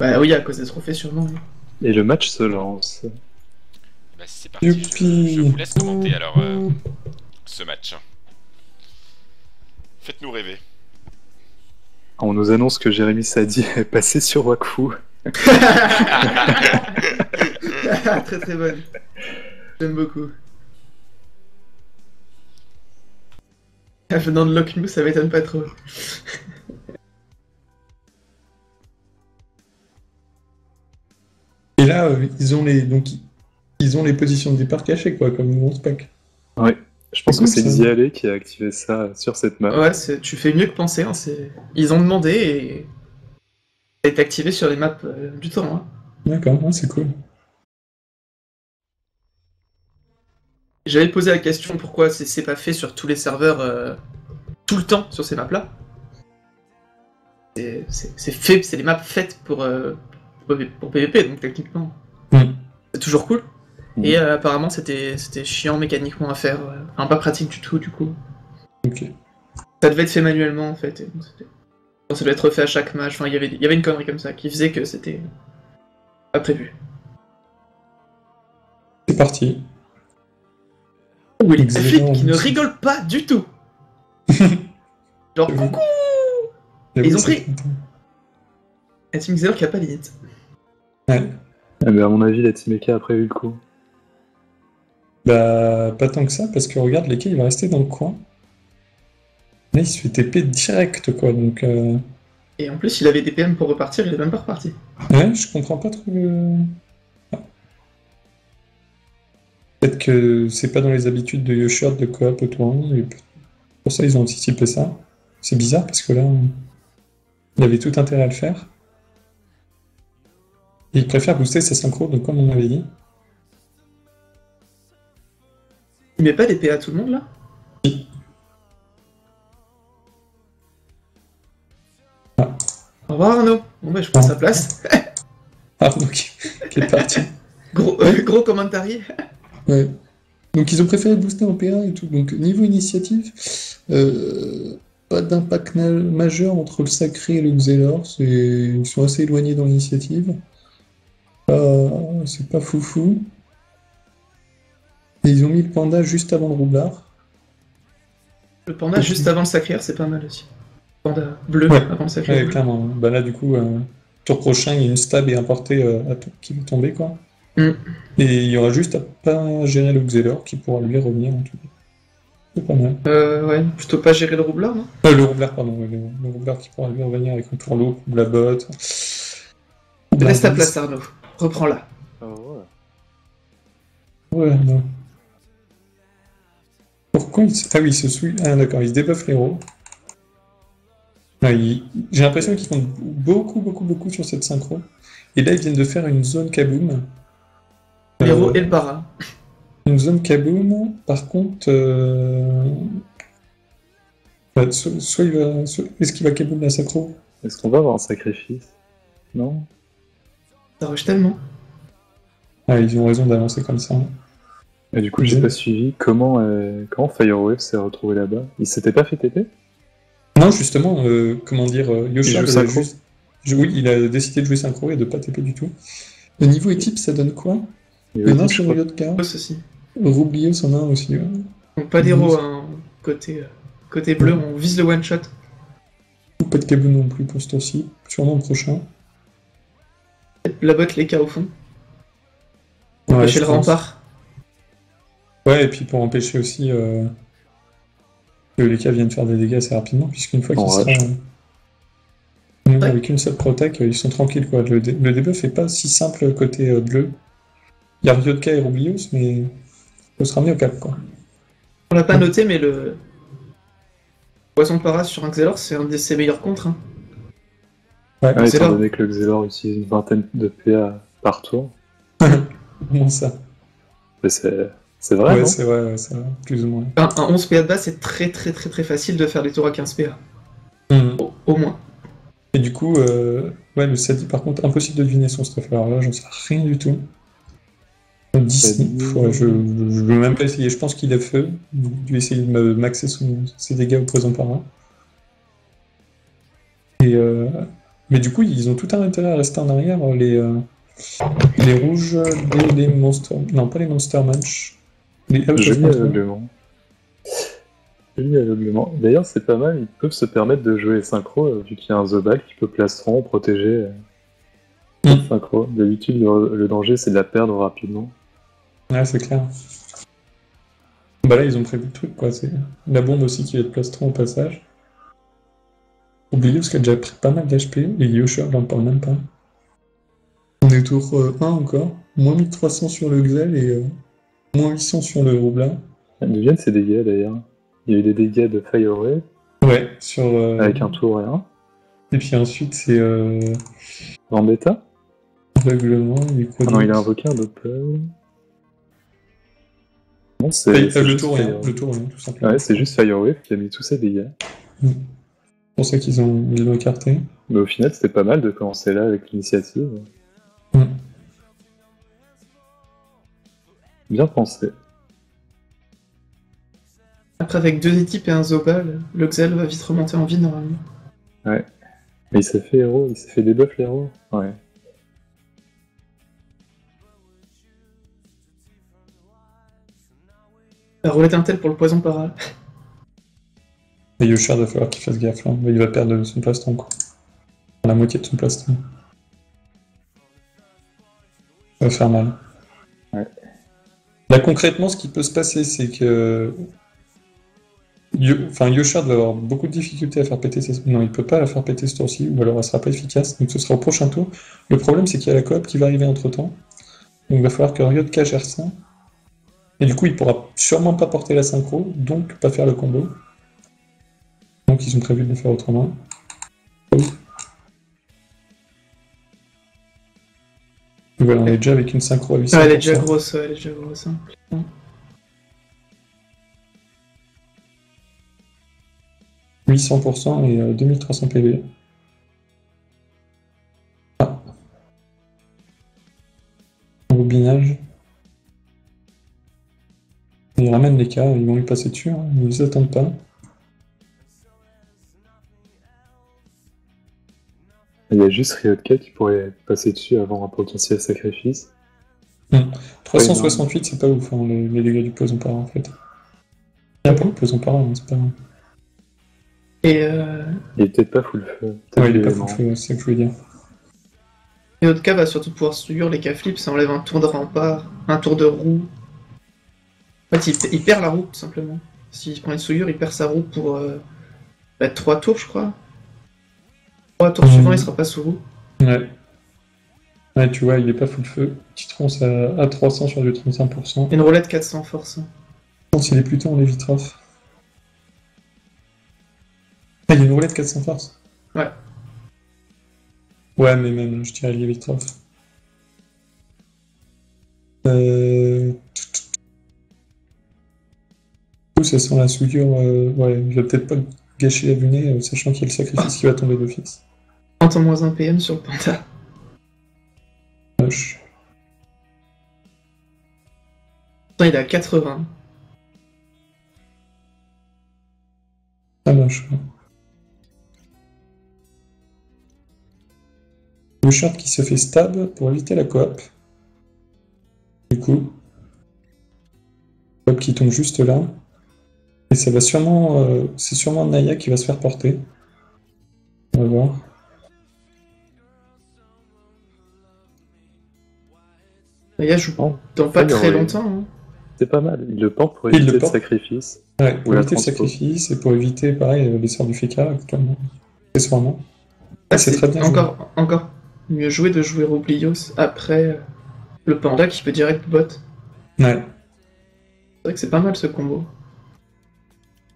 Bah oui, à cause des trophées, sûrement. Oui. Et le match se lance. Bah c'est parti, Youpi. je vous laisse commenter alors ce match. Faites-nous rêver. On nous annonce que Jérémy Sadi est passé sur Wakfu. Très très bonne. J'aime beaucoup. Venant de Locknew, ça m'étonne pas trop. Et là, ils ont les positions de départ cachées, quoi, comme dans Spac. Ouais, je pense que c'est ça. Xiale qui a activé ça sur cette map. Ouais, tu fais mieux que penser. Hein, ils ont demandé et ça a été activé sur les maps du temps. Hein. D'accord, ouais, c'est cool. J'avais posé la question pourquoi c'est pas fait sur tous les serveurs tout le temps sur ces maps-là. C'est des maps faites pour PvP, donc techniquement. C'est toujours cool. Et apparemment c'était chiant mécaniquement à faire. Enfin, pas pratique du tout, du coup. Ok. Ça devait être fait manuellement en fait. Et donc, ça devait être refait à chaque match. Enfin, il y avait une connerie comme ça qui faisait que c'était pas prévu. C'est parti. Ou les Excellent. flics qui ne rigolent pas du tout. Genre coucou. Ils ont pris. La Team Xeor qui a pas limite. Ouais. Ah, mais à mon avis, la Team Eka a prévu le coup. Bah, pas tant que ça, parce que regarde, Leke, il va rester dans le coin. Là, il se fait TP direct, quoi, donc... Et en plus, il avait des PM pour repartir, il est même pas reparti. Ouais, je comprends pas trop le... Ah. Peut-être que c'est pas dans les habitudes de Yoshard de coop autour, et pour ça, ils ont anticipé ça. C'est bizarre, parce que là, il avait tout intérêt à le faire. Et il préfère booster ses synchros, donc comme on avait dit. Il met pas des PA à tout le monde, là? Ah. Au revoir Arnaud. Bon bah je prends sa place. Arnaud qui est parti. Gros commentarié. Ouais. Donc ils ont préféré booster en PA et tout. Donc niveau initiative, pas d'impact majeur entre le Sacré et le Xelor. Ils sont assez éloignés dans l'initiative. C'est pas foufou. Et ils ont mis le panda juste avant le roublard. Le panda juste avant le sacré, c'est pas mal aussi. Panda bleu avant le sacré. Ouais, clairement. Bah là, du coup, tour prochain, il y a une stab et un porté qui va tomber, quoi. Et il y aura juste à pas gérer le Xelor qui pourra lui revenir en tout cas. C'est pas mal. Ouais, plutôt pas gérer le roublard, non? Le roublard, pardon. Le roublard qui pourra lui revenir avec un tour lourd, la botte. Laisse ta place, Arnaud. Reprends-la. Oh, ouais. Ouais, non. Pourquoi Ah oui, il se souille. Ah d'accord, il se débuffe l'héros. J'ai l'impression qu'ils comptent beaucoup sur cette synchro. Et là, ils viennent de faire une zone kaboom. L'héros et le para. Une zone kaboom, par contre... soit il va... Est-ce qu'il va kaboom la synchro? est-ce qu'on va avoir un sacrifice? Non? Ça rush tellement. Ah, ils ont raison d'avancer comme ça. Hein. Et du coup, j'ai pas suivi comment Firewave s'est retrouvé là-bas. Il s'était pas fait TP? Non, justement, comment dire, Yoshard, oui, il a décidé de jouer synchro et de pas TP du tout. Le niveau équipe, ça donne quoi? Il y en a un sur Ryotka. Aussi. Roublios en a un aussi. Donc pas d'héros, hein. Côté bleu, on vise le one-shot. Pas de kaboom non plus pour ce tour-ci. Sûrement le prochain. La botte, les cas au fond. Pour empêcher le rempart. Ouais, et puis pour empêcher aussi que les cas viennent faire des dégâts assez rapidement, puisqu'une fois qu'il sera... avec une seule protec, ils sont tranquilles, quoi. Le debuff est pas si simple côté bleu. Il y a Ryotka et Roublios, mais il faut se ramener au cap, quoi. On l'a pas noté, mais le poisson para sur un Xelor, c'est un de ses meilleurs contres. Hein. Ouais, étant donné que le Xelor utilise une vingtaine de PA par tour. Comment ça? C'est vrai, ouais, non? C'est vrai, plus ou moins. Un 11 PA de base, c'est très facile de faire des tours à 15 PA. Au moins. Et du coup, le Sadi, par contre, impossible de deviner son stuff. Alors là, j'en sais rien du tout. 10, je veux même pas essayer. Je pense qu'il a feu. Je vais essayer de maxer ses dégâts au présent par un. Et Mais du coup, ils ont tout un intérêt à rester en arrière, les rouges des Monster... Non, pas les Monster Match. Les Out of Joli Control. aveuglement. Joli aveuglement. D'ailleurs, c'est pas mal, ils peuvent se permettre de jouer synchro, vu qu'il y a un Zobal qui peut plastron, protéger synchro. D'habitude, le danger, c'est de la perdre rapidement. Ouais, c'est clair. Bah là, ils ont prévu le truc, quoi. C'est la bombe aussi qui va être plastron au passage. Oubliez, parce qu'elle a déjà pris pas mal d'HP, et Yosher, j'en parle même pas. On est tour 1 encore. Moins 1300 sur le Xel et moins 800 sur le Roublard. D'où viennent ces dégâts, d'ailleurs? Il y a eu des dégâts de Fire Wave, Ouais, sur... avec un tour et un. Et puis ensuite, c'est... Vendetta? Aveuglement, et quoi Ah non, il a d'autre invoqué un Doppel. Non, le juste tour Fire rien, Wave. le tour rien, tout simplement. Ouais, c'est juste Fire Wave qui a mis tous ses dégâts. C'est pour ça qu'ils l'ont écarté. Mais au final, c'était pas mal de commencer là avec l'initiative. Mm. Bien pensé. Après, avec 2 équipes et un Zobal, le Xel va vite remonter en vie normalement. Ouais. Mais il s'est fait héros, il s'est fait debuff l'héros. Ouais. La roulette Intel pour le poison para. Et Yosher, va falloir qu'il fasse gaffe, là. Il va perdre son plastron, quoi. La moitié de son plastron. Ça va faire mal. Ouais. Là, concrètement, ce qui peut se passer, c'est que... Yosher va avoir beaucoup de difficultés à faire péter ses... Non, il peut pas la faire péter ce tour-ci, ou alors elle sera pas efficace, donc ce sera au prochain tour. Le problème, c'est qu'il y a la coop qui va arriver entre-temps. Donc il va falloir que Riot gère ça. Et du coup, il pourra sûrement pas porter la synchro, donc pas faire le combo. Donc ils ont prévu de le faire autrement. Et voilà, on est déjà avec une synchro à 800%. Ouais, elle est déjà grosse, elle est déjà grosse. Hein. 800% et 2300 PV. Ah. Bobinage. Ils ramènent les cas, ils vont lui passer dessus, hein. Ils ne attendent pas. Il y a juste Ryotka qui pourrait passer dessus avant un potentiel sacrifice. 368, c'est pas ouf, hein, les dégâts du poison para en fait. Il y a pas de poison para, hein, c'est pas grave. Et Il est peut-être pas full feu. Ouais, il est pas full feu, c'est ce que je voulais dire. Et notre cas va surtout pouvoir souillure les cas flips, ça enlève un tour de rempart, un tour de roue. En fait, il perd la roue, tout simplement. S'il prend une souillure, il perd sa roue pour 3 tours, je crois. 3 tours suivants, il sera pas sous roue. Ouais. Ouais, tu vois, il est pas full feu. Petite ronce à 300 sur du 35%. Et une roulette 400 force. Je pense qu'il est plutôt en Lévitrof. Ah, il y a une roulette 400 force. Ouais. Ouais, mais même, je dirais Lévitrof. Ça sent la souillure. Ouais, je vais peut-être pas gâcher la bunée, sachant qu'il y a le sacrifice qui va tomber d'office. 30 en moins 1 PM sur le panda. Moche. Attends, il est à 80. Ah, moche. Le shard qui se fait stab pour éviter la coop. Du coup. Coop qui tombe juste là. Et ça va sûrement... c'est sûrement Naya qui va se faire porter. On va voir. Naya joue dans pas très longtemps. Hein. C'est pas mal, il le porte pour éviter le sacrifice. Ouais, pour éviter le sacrifice et pour éviter, pareil, les sorts du Feka, actuellement. Accessoirement. Ah, c'est très bien encore mieux joué de jouer Oublios après le panda qui peut direct bot. Ouais. C'est vrai que c'est pas mal ce combo.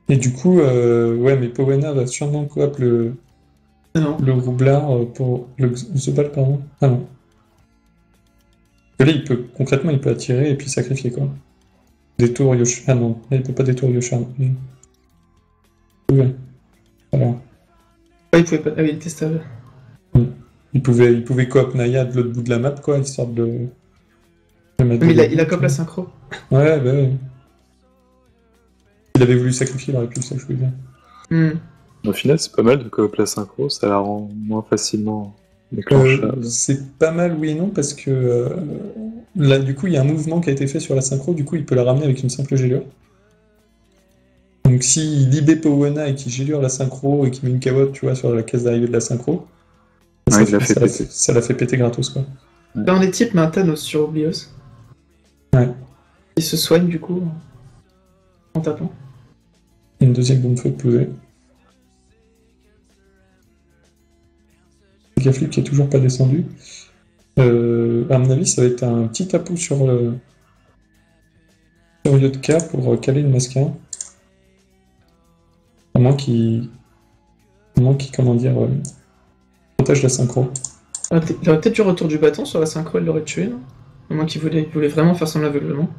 Et du coup, ouais, mais Powena va sûrement coop le roublard pour le Zobal, pardon. Ah non. Là, concrètement, il peut attirer et puis sacrifier, quoi. Détour Yosha. Ah non, là, il peut pas détour Yosha. Ouais. Alors. Ah, il pouvait pas. Ah oui, il était stable. Il pouvait coop Naya de l'autre bout de la map, quoi, histoire de mettre. Mais il a coop la synchro. Ouais, bah ouais. Il avait voulu sacrifier, il aurait pu, ça que je voulais dire. Au final, c'est pas mal de coop la synchro, ça la rend moins facilement déclenchable. C'est pas mal, oui et non, parce que là, du coup, il y a un mouvement qui a été fait sur la synchro, du coup, il peut la ramener avec une simple gélure. Donc, s'il libé Powena et qu'il gélure la synchro et qu'il met une carotte, tu vois, sur la case d'arrivée de la synchro, Ouais, il l'a fait péter. ça l'a fait péter gratos, quoi. Un des types met un Thanos sur Oblios. Ouais. Il se soigne du coup en tapant. Une deuxième bombe feu de posée. Le flip qui est toujours pas descendu. À mon avis, ça va être un petit tapou sur Yotka pour caler le masquin. À moins qu'il, comment dire, protège la synchro. Il aurait peut-être eu retour du bâton sur la synchro, il l'aurait tué, non? À moins qu'il voulait vraiment faire son aveuglement.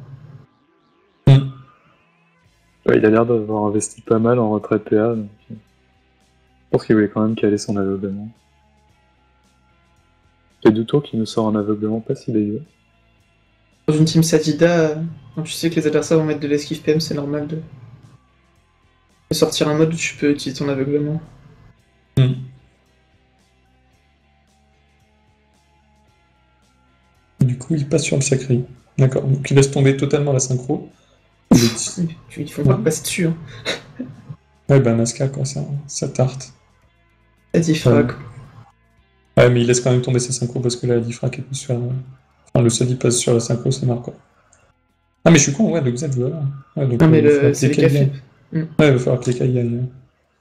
Ouais, il a l'air d'avoir investi pas mal en retrait PA, donc je pense qu'il voulait quand même caler son aveuglement. Il y a 2 tours qui nous sort un aveuglement pas si dégueu. Dans une team Sadida, quand tu sais que les adversaires vont mettre de l'esquive PM, c'est normal de sortir un mode où tu peux utiliser ton aveuglement. Du coup, il passe sur le sacré. D'accord, donc il laisse tomber totalement la synchro. Ils font pas passer dessus. Hein. Ouais, bah Masca, quoi, ça tarte. La diffrac. Ouais, mais il laisse quand même tomber sa synchro parce que la diffrac est plus sur. Enfin, le seul il passe sur la synchro, c'est marre, quoi. Ah, mais je suis con, ouais, le Z, voilà. Ouais, donc, Non, mais il va falloir c'est les que les cafés. Ouais, il va falloir que les Kai gagnent.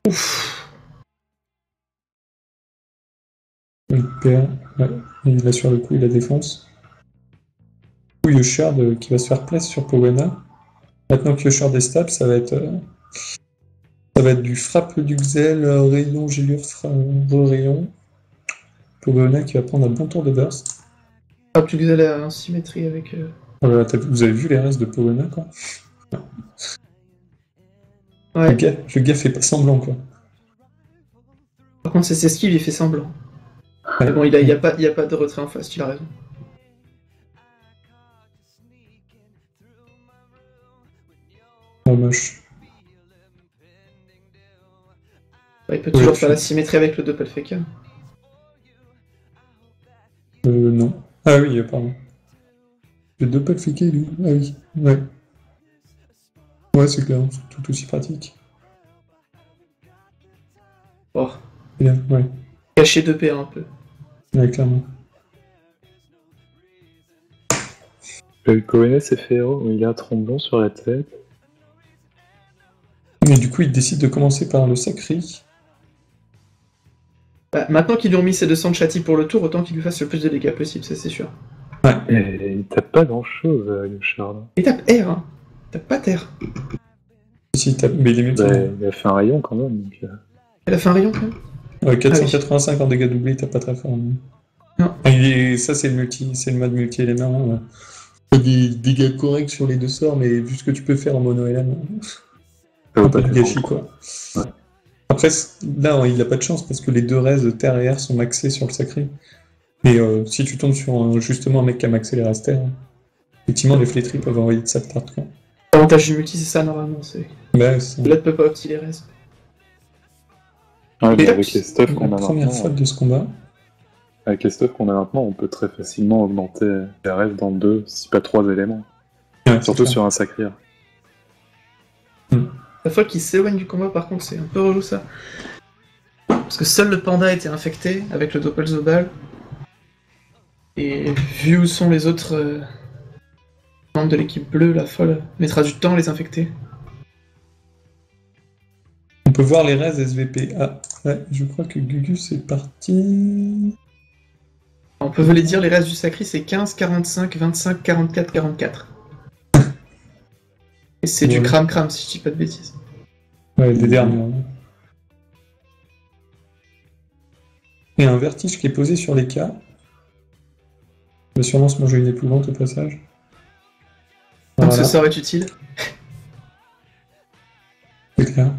Ouf. Il perd. Ouais. Il a sur le coup, il la défonce. Du coup, Yoshard qui va se faire place sur Powena. Maintenant que Yoshard est stable, ça va être du frappe du Xel, rayon, gélure, rayon. Powena qui va prendre un bon tour de burst. Ah, tu que allez en symétrie avec. Voilà, vous avez vu les restes de Powena, quoi. Ouais. Le gars fait pas semblant, quoi. Par contre, ses esquives, il fait semblant. Mais bon, il y a pas de retrait en face, tu as raison. Oh, moche. Bah, il peut toujours faire la symétrie avec le Doppelfaker. Non. Ah oui, pardon. Le Doppelfaker, lui. Ah oui, ouais. Ouais, c'est clair, c'est tout aussi pratique. Oh. Bien, ouais. Cacher 2 PA un peu. Ouais, clairement. Le Powena s'est fait héros, il a un trombon sur la tête. Et du coup, il décide de commencer par le sacré. Bah, maintenant qu'ils lui ont mis ses 200 de châti pour le tour, autant qu'il lui fasse le plus de dégâts possible, ça c'est sûr. Ouais. Et il tape pas grand chose, Yoshard. Il tape R, hein. Il tape pas terre. Si, mais il est Bah, il a fait un rayon quand même. Donc, Elle a fait un rayon quand même. Ouais, 485 en dégâts doublés, il tape pas très fort. Mais... Non. Ça, c'est le mode multi-élément. T'as des dégâts corrects sur les 2 sorts, mais vu ce que tu peux faire en mono-LM, un peu de gâchis, quoi. Ouais. Après, là, il a pas de chance parce que les 2 restes terre et air sont maxés sur le sacré. Mais si tu tombes sur justement un mec qui a maxé les restes terre, effectivement, les flétries peuvent envoyer de ça de tarte, quoi. L'avantage du multi, c'est ça normalement. Bah, Là, tu peux pas opti les restes. ouais, mais Et avec les stuffs qu'on a la première maintenant, faute de ce combat. avec les stuffs qu'on a maintenant, on peut très facilement augmenter les rêves dans 2, si pas 3 éléments. Ouais, Surtout sur un sacré. La fois qu'il s'éloigne du combat, par contre, c'est un peu relou ça. Parce que seul le panda était infecté avec le Doppelzobal. Et vu où sont les autres membres de l'équipe bleue, la folle mettra du temps à les infecter. On peut voir les res SVP. Ah, ouais, je crois que Gugus est parti. On peut les dire, les restes du sacré, c'est 15, 45, 25, 44, 44. Et c'est du cram-cram, si je dis pas de bêtises. Ouais, des derniers. Et un vertige qui est posé sur les cas. Il va sûrement se manger une épouvante au passage. Donc ce sort est utile. C'est clair.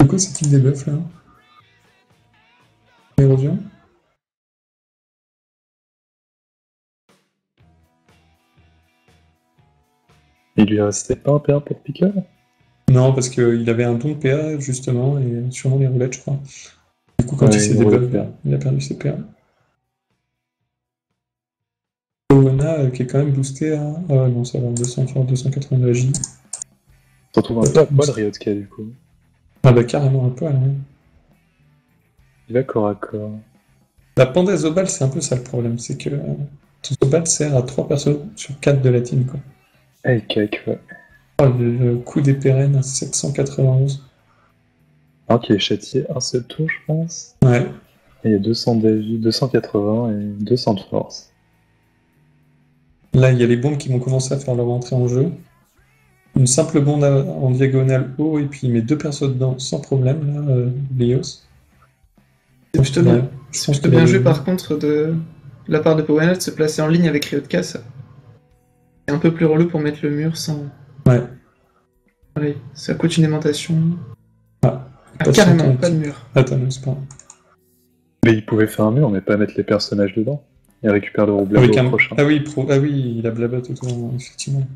C'est quoi ce type debuff là? Érosion? lui restait pas un PA pour Pickle? Non, parce qu'il avait un don de PA, justement, et sûrement les roulettes, je crois. Du coup, quand Ouais, il s'est il aurait débuff, PA. il a perdu ses PA. Oana, qui est quand même boosté à... Ah non, ça va, 200 force, 280 de magie. On se retrouve un peu à poil, Ryotka, du coup. Ah bah carrément un peu, ouais. Il va corps à corps. La Panda Zobal, c'est un peu ça le problème, c'est que ton Zobal sert à 3 personnes sur 4 de la team, quoi. Ah, il cake, ouais. Oh, le coup des pérennes à 791. Alors qu'il est châtié un seul tour, je pense. Ouais. Et il y a 200 d'avis, 280 et 200 de force. Là, il y a les bombes qui vont commencer à faire leur entrée en jeu. Une simple bombe en diagonale haut, et puis il met 2 persos dedans sans problème, là, Leos. C'est plutôt bien. Je C'est pense plutôt que bien joué par contre de la part de Powana de se placer en ligne avec Ryotka. C'est un peu plus relou pour mettre le mur sans. Ouais. Ouais, ça coûte une aimantation. Ah, Ah, pas carrément, son pas de type. mur. Attends, non, c'est pas. Mais il pouvait faire un mur, mais pas mettre les personnages dedans. Il récupère le roublard Avec au un... prochain. Ah oui, il a blabla tout autour, effectivement.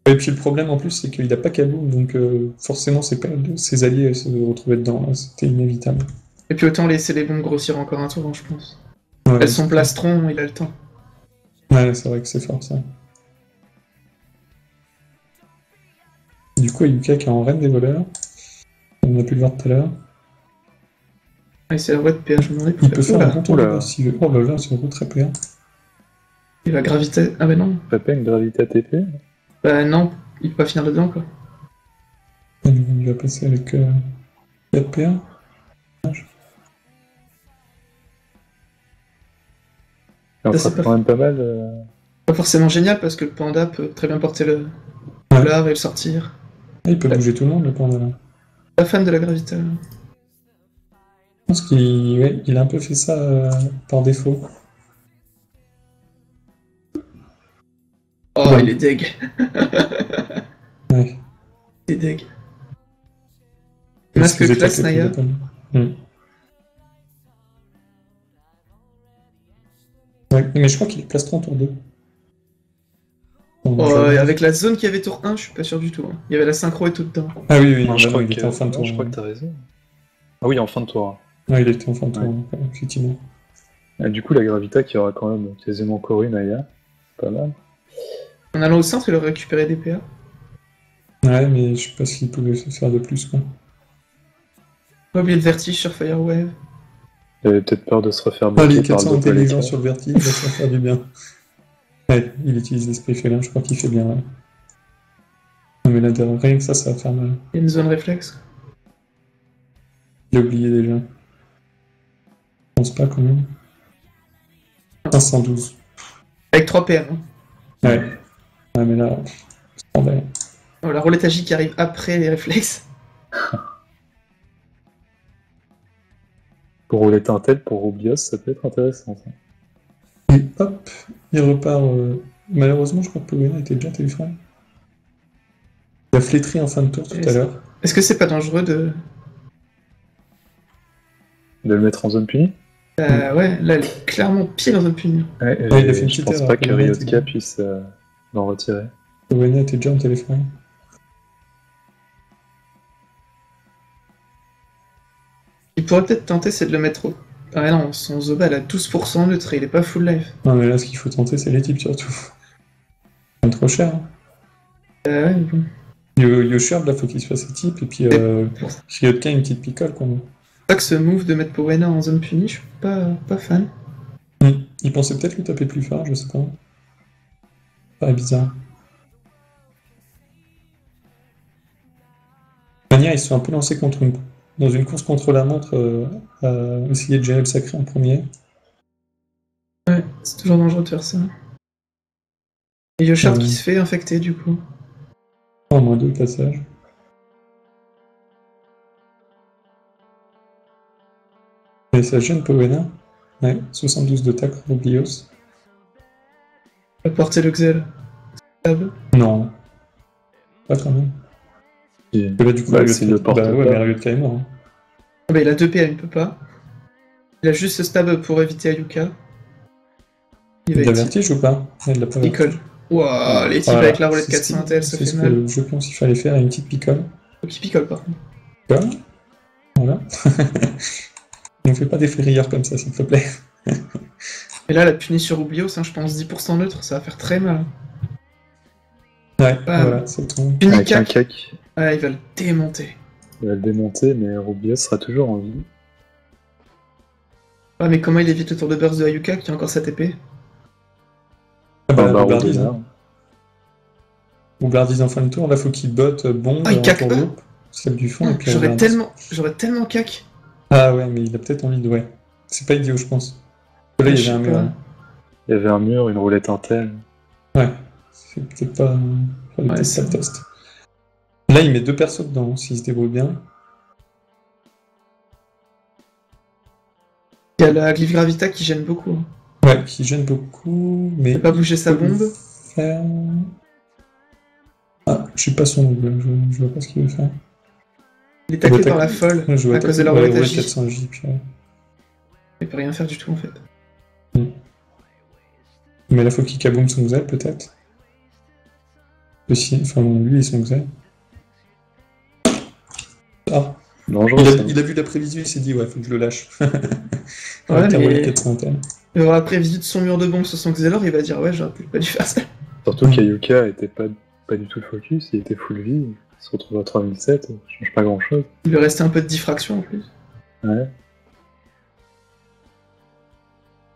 Et puis le problème en plus, c'est qu'il a pas Kaboom, donc forcément ses alliés se retrouvaient dedans, là, c'était inévitable. Et puis autant laisser les bombes grossir encore un tour, hein, je pense. Ouais, Elles sont plastron, il a le temps. Ouais, c'est vrai que c'est fort ça. Du coup, Yuka qui est en reine des voleurs. On a pu le voir tout à l'heure. Ah, c'est la voie de PA, je me demandais Il peut faire un Oula, bon tour de oula. base s'il veut. Oh là là, c'est un gros très PA. il va graviter. Ah bah non. T'as pas une gravité ATP? Bah non, il peut pas finir dedans quoi. Il va passer avec 4 PA. Il en Ça, frappe c'est pas quand même pas mal. Pas forcément génial parce que le panda peut très bien porter le Ouais. foulard et le sortir. Ah, il peut bouger tout le monde, le panda là. Pas fan de la gravité. Je pense qu'il a un peu fait ça par défaut. Oh, Ouais. il est deg. Ouais. Il est deg. Parce Masque qu'ils classe, étaient Naya. Ouais, mais je crois qu'il est plastron tour 2. Oh, et avec la zone qu'il y avait tour 1, je suis pas sûr du tout. Hein. Il y avait la synchro et tout dedans. Ah oui, oui, Non, je crois il était en fin de tour. je crois que t'as raison. Ah oui, en fin de tour. Ouais, il était en fin de tour, Ouais. effectivement. Et du coup, la Gravita qui aura quand même quasiment encore une Aya. Pas mal. En allant au centre, il aurait récupéré des PA. Ouais, mais je sais pas s'il pouvait faire de plus, quoi. Pas oublier le vertige sur Firewave. Il avait peut-être peur de se refaire Allez, bloquer par 400 le intelligence sur le vertige, ça va faire du bien. Ouais, il utilise l'esprit félin, je crois qu'il fait bien, ouais. Non, mais là, rien que ça va faire mal. Il y a une zone réflexe. Il a oublié déjà. Je pense pas, quand même. 512. Avec 3 PM. Hein. Ouais. Ouais, mais là, scandale. Oh, la roulette agi qui arrive après les réflexes. Pour rouler Tintel, pour Rubios, ça peut être intéressant. Ça. Et hop, il repart. Malheureusement, je crois que Pogona était déjà téléphone. Il a flétri en fin de tour tout à l'heure. Est-ce que c'est pas dangereux de. De le mettre en zone punie? Ouais, là, elle est clairement pile dans zone punie. Ouais, il a fait une je petite pense erreur, pas que Pogona, Ryotka c'est puisse l'en retirer. Pogona était déjà en téléphone. Il pourrait peut-être tenter, c'est de le mettre au. Ah non, son Zobal à 12% neutre, il est pas full life. Non, mais là, ce qu'il faut tenter, c'est les types surtout. C'est trop cher. Hein. Ouais, bon. Yoshard, là, faut qu'il se fasse ses types, et puis Ryotka, une petite picole, quoi. C'est pas que ce move de mettre Powena en zone punie, je suis pas fan. Il pensait peut-être lui taper plus fort, je sais pas. Pas bizarre. De manière, ils se sont un peu lancés dans une course contre la montre à essayer de gérer le sacré en premier. Ouais, c'est toujours dangereux de faire ça. Et Yoshard Ouais. qui se fait infecter du coup. En moins 2 passages. Et ça gêne Powena. Ouais, 72 de tac, Rubios. Va porter le Xel. Stab. Non. Pas quand même. Et- Et là, du coup, Bah, Ryotka- s'il le porte ouais, pas. mais Ryotka est mort. Hein. Ah bah il a 2 PA, il peut pas. Il a juste ce stab pour éviter Ayuka. Il va Il a être... vertige ou pas? Il l'a pas Il vertige. colle. Ouah, les types Voilà, avec la roulette c'est ce 400 TL, ça c'est fait ce mal. que je pense qu'il fallait faire, une petite picole. Faut qu'il picole par contre. Picole. Voilà. Ne fais pas des frayeurs comme ça, s'il te plaît. Et là, la punie sur Oublios, hein, je pense 10% neutre, ça va faire très mal. Ouais, Bam. voilà, c'est ton. Punie Avec un cac. cac, Ah, il va le démonter. il va le démonter, mais Rubios sera toujours en vie. Ah, mais comment il évite le tour de burst de Ayuka qui a encore sa TP? Ah Dans bah, le barreau Boublardise, d'honneur. hein. Boublardise en fin de tour, là, faut qu'il botte, bombe, Ah, il cac tour pas. loop, celle du fond, et puis J'aurais Boublardise. tellement cac. Ah ouais, mais il a peut-être envie de. Ouais. C'est pas idiot, je pense. Là, il y Je avait un sais mur. pas. Hein. Il y avait un mur, une roulette Intel. Ouais. C'est peut-être pas. Fallait Ouais, peut-être c'est pas le test. Là, il met 2 persos dedans, s'il se débrouille bien. Il y a la Glyph Gravita qui gêne beaucoup. Ouais, qui gêne beaucoup, mais. Il peut pas bouger sa peut le bombe. faire. Ah, je sais pas son double, je vois pas ce qu'il veut faire. Il est taclé doit par la tacler- folle Ouais, je vois à cause de la ouais, roulette ouais, AJ. 400J, puis, Il peut rien faire du tout en fait. Mais là, faut qu'il kaboom son Xel, peut-être. Aussi, enfin, lui et son Xel. Ah, Dangereux, ça. il a vu la prévision, il s'est dit, ouais, faut que je le lâche. Ouais, Avec la mais- roulette 400 TL. Il aura après visite son mur de bombe sur son Xelor, il va dire ouais, j'aurais peut-être pas dû faire ça. Surtout qu'Ayuka était pas du tout focus, il était full vie. Il se retrouve à 3007, ça change pas grand-chose. Il lui restait un peu de diffraction en plus. Ouais.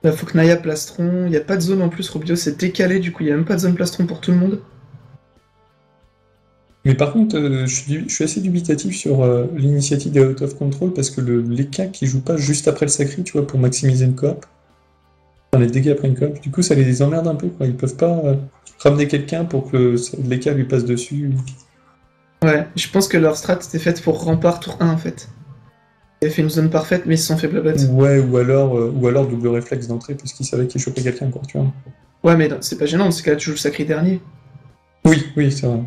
Là, faut que Naya plastron. Il n'y a pas de zone en plus, Rubio c'est décalé, du coup il n'y a même pas de zone plastron pour tout le monde. Mais par contre, je suis assez dubitatif sur l'initiative des Out of Control parce que les cas qui jouent pas juste après le sacré, tu vois, pour maximiser une coop, enfin, les dégâts après une coop, du coup ça les emmerde un peu, quoi. Ils peuvent pas ramener quelqu'un pour que les cas lui passent dessus. Ouais, je pense que leur strat était faite pour rempart tour 1 en fait. Ils avaient fait une zone parfaite, mais ils se sont fait blablat. Ouais, ou alors double réflexe d'entrée puisqu'ils savaient qu'ils chopaient quelqu'un, quoi, tu vois. Ouais, mais non, c'est pas gênant, dans ce cas-là, tu joues le sacré dernier. Oui, c'est vrai.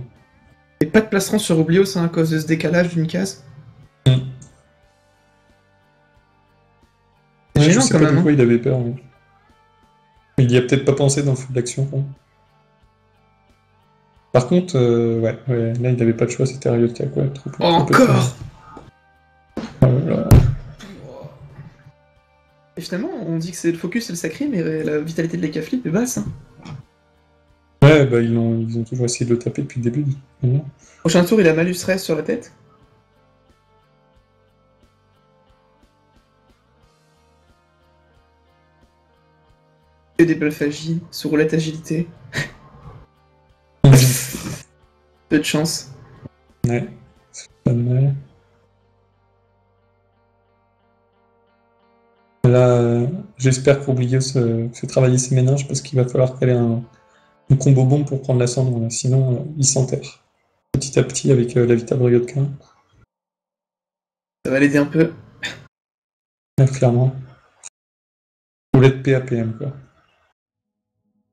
Et pas de plastron sur Oublios hein, à cause de ce décalage d'une case. Mm. C'est Ouais, je gênant sais quand pas même. de quoi Hein. il avait peur. Mais... Il y a peut-être pas pensé dans le feu d'action, quoi. Par contre, ouais, là il avait pas de choix, c'était Ryotka, quoi. Trop peu de temps. Encore Ah, voilà. Et finalement, on dit que c'est le focus et le sacré, mais la vitalité de l'Eka Flip est basse. Hein. Ouais, bah ils ont toujours essayé de le taper depuis le début. Vraiment. Prochain tour, il a malus reste sur la tête. Et des bluffs agis, sous roulette agilité. Peu de chance. Ouais, c'est pas mal. Là, j'espère qu'Oublios fait travailler ses méninges parce qu'il va falloir qu'elle ait un combo bombe pour prendre l'ascendant, là. Sinon il s'enterre. Petit à petit avec la Vita Bryotka, Ça va l'aider un peu. là, clairement. Roulette PAPM, quoi.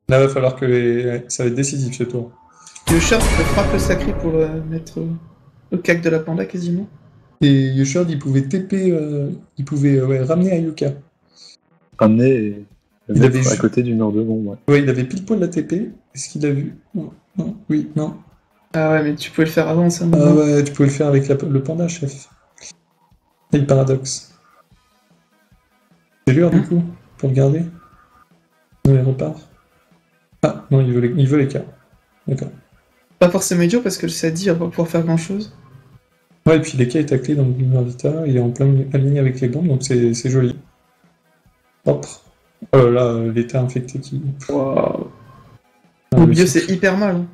Là, va falloir que ça va être décisif ce tour. Le Sharp frappe le sacré pour mettre le cac de la panda quasiment. Et Yoshard, il pouvait TP, il pouvait ramener Ayuka. Ramener et le Il mettre avait à ju- côté du nord de bombe, ouais. Ouais, il avait pile poil la TP. Est-ce qu'il a vu? Non, non, oui, non. Ah ouais, mais tu pouvais le faire avant, ça. Ah maintenant. ouais, tu pouvais le faire avec le panda, chef. Et le paradoxe. C'est dur, du coup, pour le garder. Non, il repart. Ah, non, il veut les cas. D'accord. Pas forcément idiot parce que le Sadi va pas pouvoir faire grand chose. Ouais, et puis les cas est taclé dans le Glimmer Vita, il est en plein aligné avec les bombes, donc c'est joli. Hop. Oh là là, l'état infecté qui... Waouh. Ah, Oublieux, le- c'est hyper mal. Hein.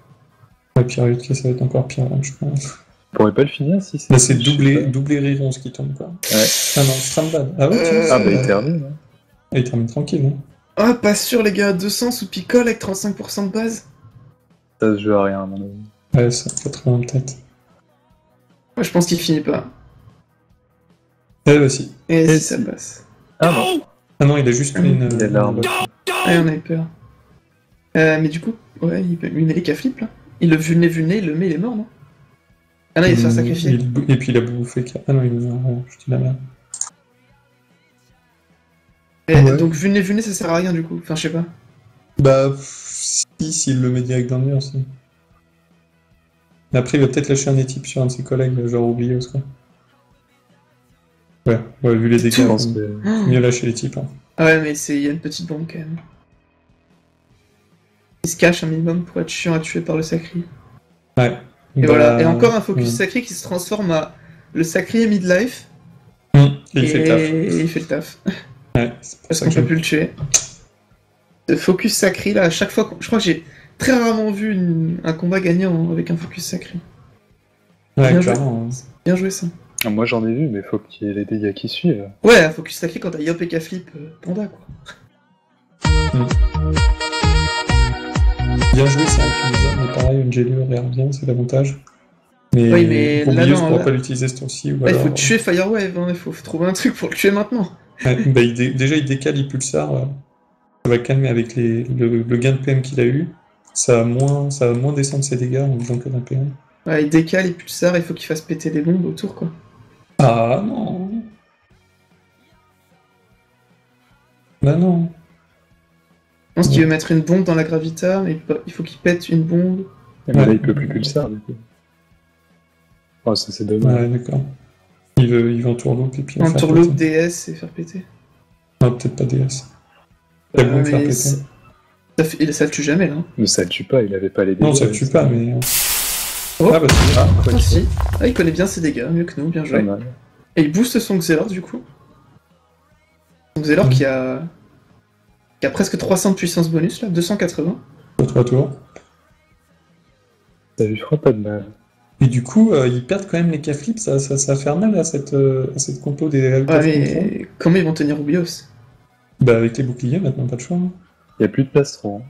Ouais, puis Ryutka, ça va être encore pire, là, je pense. On pourrait pas le finir si c'est. Là, c'est je sais doublé Rirons qui tombe, quoi. pas. Ouais. Ah non, Strambad. Ah ouais, tu vois, Ah bah ça- il termine. Hein. Ah, il termine tranquille, hein. Ah, pas sûr, les gars. 200 sous picole avec 35% de base. Ça se joue à rien à mon avis. Ouais, ça, 80 peut-être. Moi, je pense qu'il finit pas. Eh bah si. Et Et si ça si. passe. Ah non. Ah non, il a juste une... Il y a l'arme. Ah, on avait peur. Mais du coup, ouais, il met les cas flip là. Il le vulné, il le met, il est mort, non? Ah non, il va se faire sacrifier. Et puis il a bouffé... Ah non, il meurt, je dis la merde. Et Ouais. donc vulné, ça sert à rien du coup. Enfin, je sais pas. Bah, Si, s'il le met direct dans le mur, si. Mais après, il va peut-être lâcher un étype sur un de ses collègues, genre Oublios, quoi. Ouais, vu les dégâts, Je pense faut que... mieux lâcher les types. Hein. Ah ouais, mais il y a une petite bombe quand même. Il se cache un minimum pour être chiant à tuer par le sacré. Ouais. Et voilà, et encore un focus ouais. sacré qui se transforme à le sacré midlife. Et il fait le taf. Et il fait le taf. Ouais, c'est pour Parce ça qu'on que peut plus le tuer. Ce focus sacré là, à chaque fois, je crois que j'ai très rarement vu un combat gagnant avec un focus sacré. Ouais, Bien joué. clairement. Bien joué ça. Ah, moi j'en ai vu, mais faut qu'il y ait les dégâts qui suivent. Ouais, un focus sacré quand t'as Yop et K-Flip, panda quoi. Bien joué ça, tu disais, mais pareil, une gélure regarde bien, c'est l'avantage. Mais, Oui, mais là, Oublios non, pourra là- pas l'utiliser ce tour-ci. Ou Ouais, il alors... faut tuer Firewave, hein, il faut trouver un truc pour le tuer maintenant. Ouais, bah, déjà, il décale Impulsar. Ça va calmer avec le gain de PM qu'il a eu. Ça va moins descendre ses dégâts en faisant que d'un PM. Ouais, il décale, il pulsar, il faut qu'il fasse péter les bombes autour quoi. Ah non. Bah non. Je pense qu'il veut mettre une bombe dans la gravita, mais il faut qu'il pète une bombe. Et mais là il peut plus pulsar du coup. Oh, ça c'est dommage. Ouais, d'accord. Il veut en tourloupe et puis Un faire tourloupe péter. DS et faire péter. Non, peut-être pas DS. C'est bon de faire Mais péter. ça le tue jamais là. Mais ça le tue pas, il avait pas les dégâts. Non, ça le tue pas, mais... Oh. Ah bah c'est bien. Quoi Ah qu'il si. Ah, il connaît bien ses dégâts, mieux que nous, bien pas joué. mal. Et il booste son Xelor du coup. Son Xelor qui a presque 300 de puissance bonus là, 280. Pour 3 tours. Ça lui fera pas de mal. Et du coup, ils perdent quand même les K-flips, ça va faire mal à cette compo des Ouais, contrôle. mais comment ils vont tenir Oublios? Bah avec les boucliers, maintenant pas de choix. Hein. Il y a plus de plastron. Hein.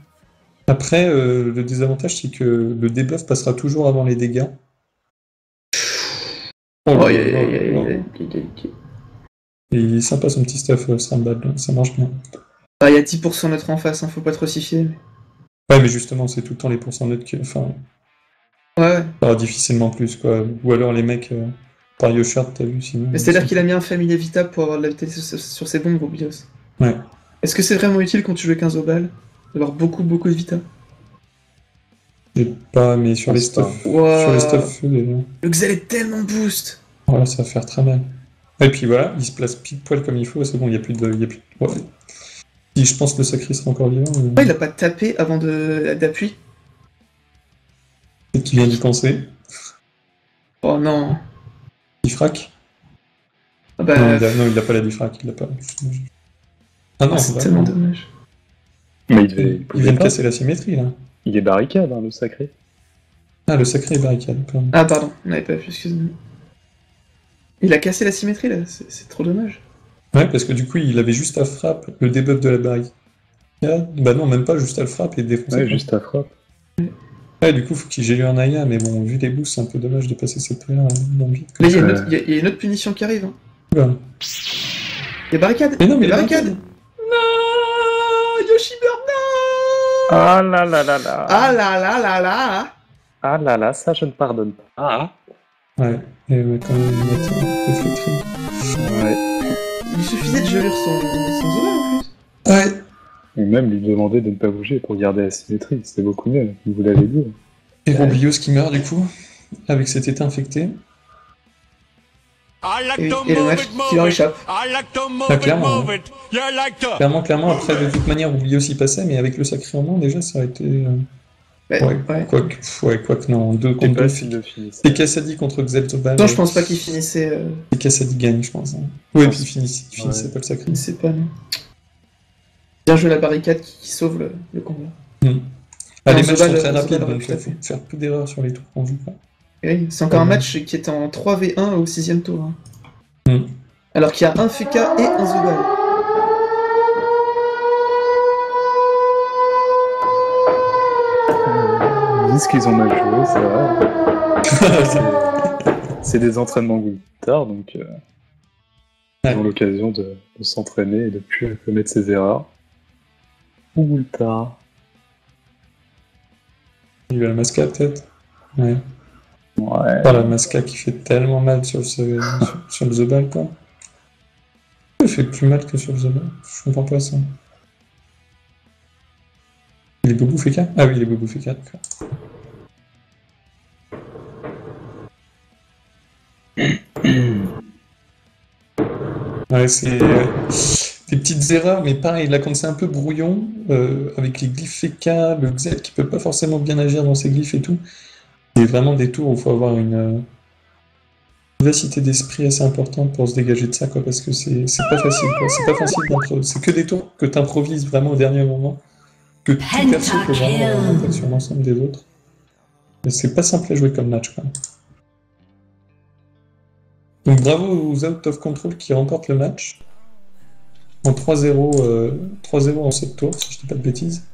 Après, le désavantage, c'est que le debuff passera toujours avant les dégâts. Oh, là yeah, là yeah, là yeah, là. yeah, yeah, yeah. Et il est sympa son petit stuff, Strandbad, ça marche bien. Ah, il y a 10% neutre en face, hein, faut pas trop s'y fier. Ouais, mais justement, c'est tout le temps les pourcents neutres qui... Enfin, Ouais, ça aura difficilement plus, quoi. Ou alors les mecs, par Yoshard, t'as vu, sinon... mais c'est-à-dire qu'il a mis un familier Vita pour avoir de la vitesse sur ses bombes, Oublios. Ouais. Est-ce que c'est vraiment utile quand tu joues 15 au bal d'avoir beaucoup de Vita? J'ai pas, mais sur les Je pense stuff... Wow. Sur les stuff feu, déjà. Le Xel est tellement boost. Voilà, ça va faire très mal. Et puis voilà, il se place pile poil comme il faut, c'est bon, il n'y a plus de... Ouais. Si je pense que le sacré sera encore vivant, mais... Pourquoi il a pas tapé avant d'appui? peut-être qu'il vient d'y penser. Oh non. Diffrac. Ah bah, Non, il a pas la diffrac, il l'a pas. Ah non, c'est vraiment. tellement dommage. Mais Il pouvait vient de pas. casser la symétrie, là. Il est barricade, hein, le sacré. Ah, le sacré est barricade, pardon. Ah pardon, on n'avait pas vu, excuse-moi. Il a cassé la symétrie là, c'est trop dommage. Ouais, parce que du coup, il avait juste à frappe le debuff de la barricade. Bah non, même pas, juste à le frappe et défoncer. Ouais, quoi. juste à frappe. Ouais, du coup, faut qu'il j'ai eu un Aya, mais bon, vu les boosts, c'est un peu dommage de passer cette prière dans le vide. Mais il y, a une ça. autre- il y a une autre punition qui arrive. Hein. Voilà. Il y a barricade. Mais non, mais il y a les barricade. barricades. Non, Yoshi Bird, non. Ah là là là là. Ah là là là là. Ah là là, ça je ne pardonne pas. Ah. Ouais, et ouais, quand même, mettre des flétries. Ouais. Il suffisait de geler son Zola en plus. Ouais. Ou même lui demander de ne pas bouger pour garder la symétrie, c'était beaucoup mieux, vous l'avez dit. Et Roblios qui meurt, du coup, avec cet état infecté. Et le match qui leur échappe. Ah, clairement. Clairement, après, de toute manière, Roblios y passait, mais avec le sacré en main, déjà, ça aurait été... Ouais. Quoique, non, 2 Je sais contre pas 2. s'il le finissait. C'est Kassadi contre Xeltobal. Non, je pense pas qu'il finissait. Et Kassadi gagne, je pense. Hein. Ouais, puis il finissait pas le sacré. Il sait pas, non. Bien joué la barricade qui sauve le combat. Ah, les Non, matchs Zobal, sont très Zobal rapides, aurait donc pu il taper. faut faire plus d'erreurs sur les tours qu'on joue. Quoi. Et oui, c'est encore un match qui est en 3v1 au 6ème tour. Hein. Mm. Alors qu'il y a un FK et un Zobal. Ils disent qu'ils ont mal joué, c'est vrai. C'est des entraînements guitare, donc ils ont l'occasion de s'entraîner et de plus commettre ses erreurs. Ou le tard. Il y a la Masca, peut-être. Ouais. Ouais. Oh, la Masca qui fait tellement mal sur le Zobal, quoi. Il fait plus mal que sur le Zobal. Je comprends pas ça. Les Bobo Feka? Ah oui, les Bobo Feka, d'accord. Ouais, c'est des petites erreurs, mais pareil, là, quand c'est un peu brouillon, avec les glyphes Feka, le Z qui peut pas forcément bien agir dans ses glyphes et tout, c'est vraiment des tours où il faut avoir une vivacité d'esprit assez importante pour se dégager de ça, quoi, parce que c'est pas facile, quoi. C'est pas facile d'improviser. C'est que des tours que t'improvises vraiment au dernier moment, que tout perso peut vraiment avoir un impact sur l'ensemble des autres. Mais c'est pas simple à jouer comme match, quoi. Donc bravo aux Out of Control qui remportent le match en 3-0 en 7 tours, si je dis pas de bêtises.